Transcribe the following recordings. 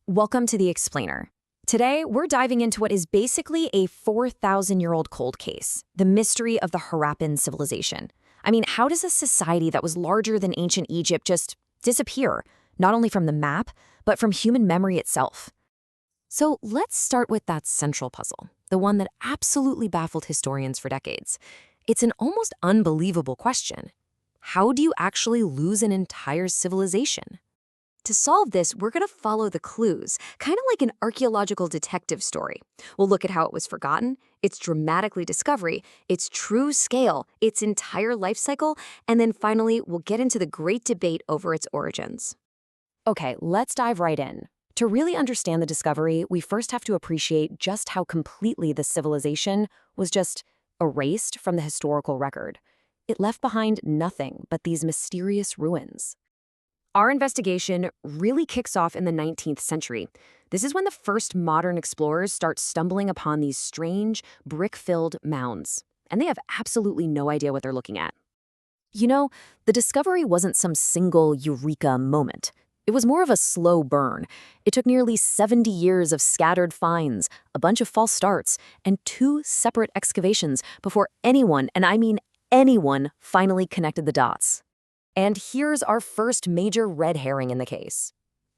Welcome to The Explainer. Today, we're diving into what is basically a 4,000-year-old cold case, the mystery of the Harappan Civilization. I mean, how does a society that was larger than ancient Egypt just disappear, not only from the map, but from human memory itself? So let's start with that central puzzle, the one that absolutely baffled historians for decades. It's an almost unbelievable question. How do you actually lose an entire civilization? To solve this, we're going to follow the clues, kind of like an archaeological detective story. We'll look at how it was forgotten, its dramatic discovery, its true scale, its entire life cycle, and then finally, we'll get into the great debate over its origins. Okay, let's dive right in. To really understand the discovery, we first have to appreciate just how completely the civilization was just erased from the historical record. It left behind nothing but these mysterious ruins. Our investigation really kicks off in the 19th century. This is when the first modern explorers start stumbling upon these strange, brick-filled mounds, and they have absolutely no idea what they're looking at. You know, the discovery wasn't some single eureka moment. It was more of a slow burn. It took nearly 70 years of scattered finds, a bunch of false starts, and 2 separate excavations before anyone, and I mean anyone, finally connected the dots. And here's our first major red herring in the case.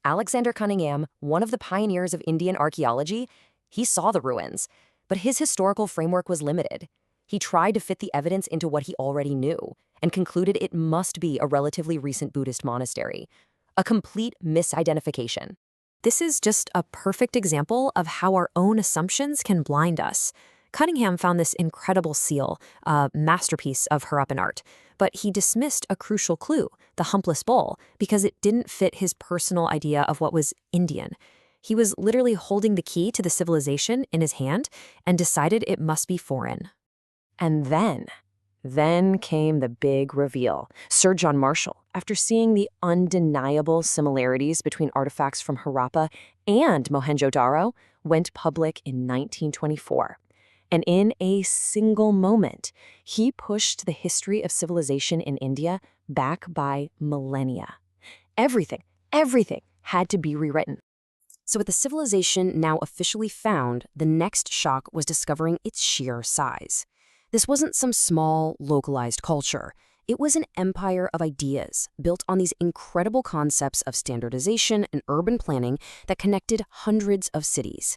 Alexander Cunningham, one of the pioneers of Indian archaeology, he saw the ruins, but his historical framework was limited. He tried to fit the evidence into what he already knew and concluded it must be a relatively recent Buddhist monastery. A complete misidentification. This is just a perfect example of how our own assumptions can blind us. Cunningham found this incredible seal, a masterpiece of Harappan art, but he dismissed a crucial clue, the humpless bowl, because it didn't fit his personal idea of what was Indian. He was literally holding the key to the civilization in his hand and decided it must be foreign. And then came the big reveal. Sir John Marshall, after seeing the undeniable similarities between artifacts from Harappa and Mohenjo-Daro, went public in 1924. And in a single moment, he pushed the history of civilization in India back by millennia. Everything had to be rewritten. So with the civilization now officially found, the next shock was discovering its sheer size. This wasn't some small, localized culture. It was an empire of ideas built on these incredible concepts of standardization and urban planning that connected hundreds of cities.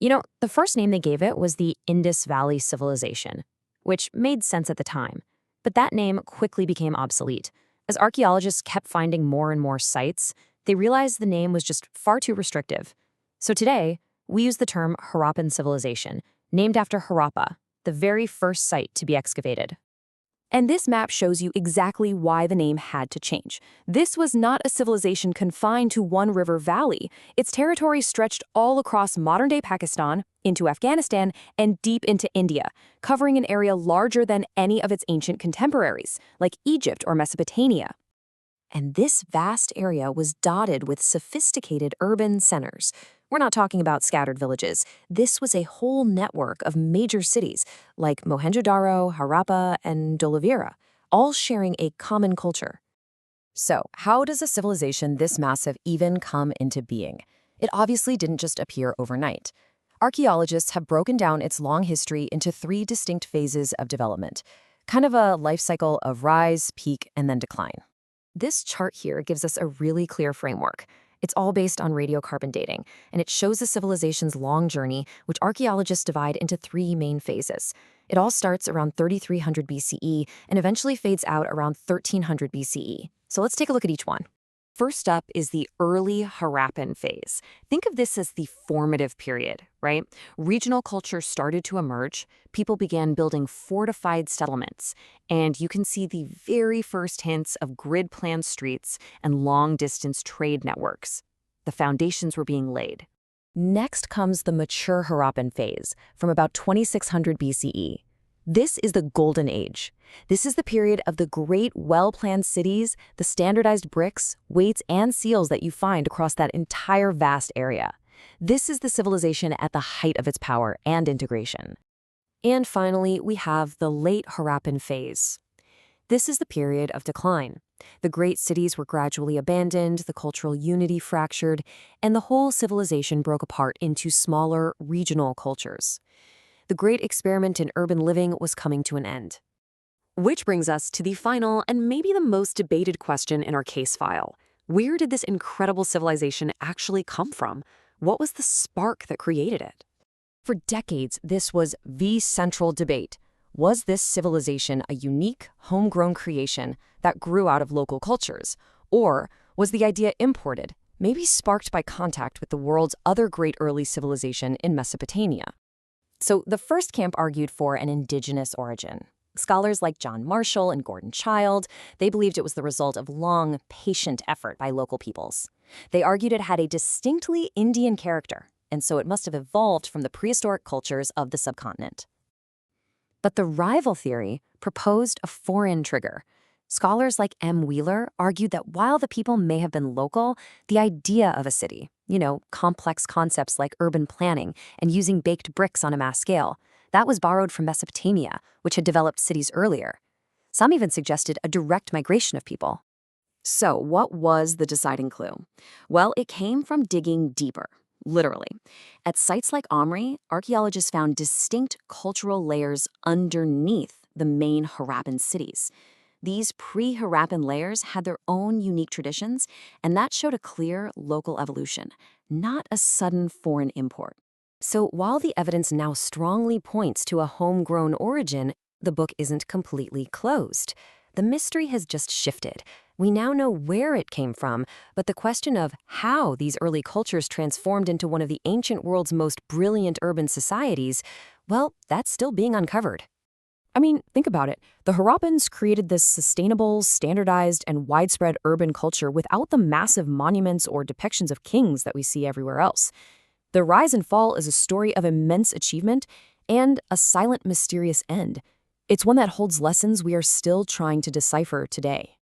You know, the first name they gave it was the Indus Valley Civilization, which made sense at the time. But that name quickly became obsolete. As archaeologists kept finding more and more sites, they realized the name was just far too restrictive. So today, we use the term Harappan Civilization, named after Harappa, the very first site to be excavated. And this map shows you exactly why the name had to change. This was not a civilization confined to one river valley. Its territory stretched all across modern-day Pakistan, into Afghanistan, and deep into India, covering an area larger than any of its ancient contemporaries, like Egypt or Mesopotamia. And this vast area was dotted with sophisticated urban centers. We're not talking about scattered villages. This was a whole network of major cities like Mohenjo-Daro, Harappa, and Dholavira, all sharing a common culture. So, how does a civilization this massive even come into being? It obviously didn't just appear overnight. Archaeologists have broken down its long history into 3 distinct phases of development, kind of a life cycle of rise, peak, and then decline. This chart here gives us a really clear framework. It's all based on radiocarbon dating, and it shows the civilization's long journey, which archaeologists divide into 3 main phases. It all starts around 3300 BCE and eventually fades out around 1300 BCE. So let's take a look at each one. First up is the early Harappan phase. Think of this as the formative period, right? Regional culture started to emerge, people began building fortified settlements, and you can see the very first hints of grid-planned streets and long-distance trade networks. The foundations were being laid. Next comes the mature Harappan phase, from about 2600 BCE. This is the Golden Age. This is the period of the great, well-planned cities, the standardized bricks, weights, and seals that you find across that entire vast area. This is the civilization at the height of its power and integration. And finally, we have the late Harappan phase. This is the period of decline. The great cities were gradually abandoned, the cultural unity fractured, and the whole civilization broke apart into smaller, regional cultures. The great experiment in urban living was coming to an end. Which brings us to the final and maybe the most debated question in our case file. Where did this incredible civilization actually come from? What was the spark that created it? For decades, this was the central debate. Was this civilization a unique, homegrown creation that grew out of local cultures? Or was the idea imported, maybe sparked by contact with the world's other great early civilization in Mesopotamia? So the first camp argued for an indigenous origin. Scholars like John Marshall and Gordon Childe, they believed it was the result of long, patient effort by local peoples. They argued it had a distinctly Indian character, and so it must have evolved from the prehistoric cultures of the subcontinent. But the rival theory proposed a foreign trigger. Scholars like M. Wheeler argued that while the people may have been local, the idea of a city, complex concepts like urban planning and using baked bricks on a mass scale, that was borrowed from Mesopotamia, which had developed cities earlier. Some even suggested a direct migration of people. So what was the deciding clue? Well, it came from digging deeper. Literally. At sites like Omri, archaeologists found distinct cultural layers underneath the main Harappan cities. These pre-Harappan layers had their own unique traditions, and that showed a clear local evolution, not a sudden foreign import. So while the evidence now strongly points to a homegrown origin, the book isn't completely closed. The mystery has just shifted. We now know where it came from, but the question of how these early cultures transformed into one of the ancient world's most brilliant urban societies, well, that's still being uncovered. I mean, think about it. The Harappans created this sustainable, standardized, and widespread urban culture without the massive monuments or depictions of kings that we see everywhere else. Their rise and fall is a story of immense achievement and a silent, mysterious end. It's one that holds lessons we are still trying to decipher today.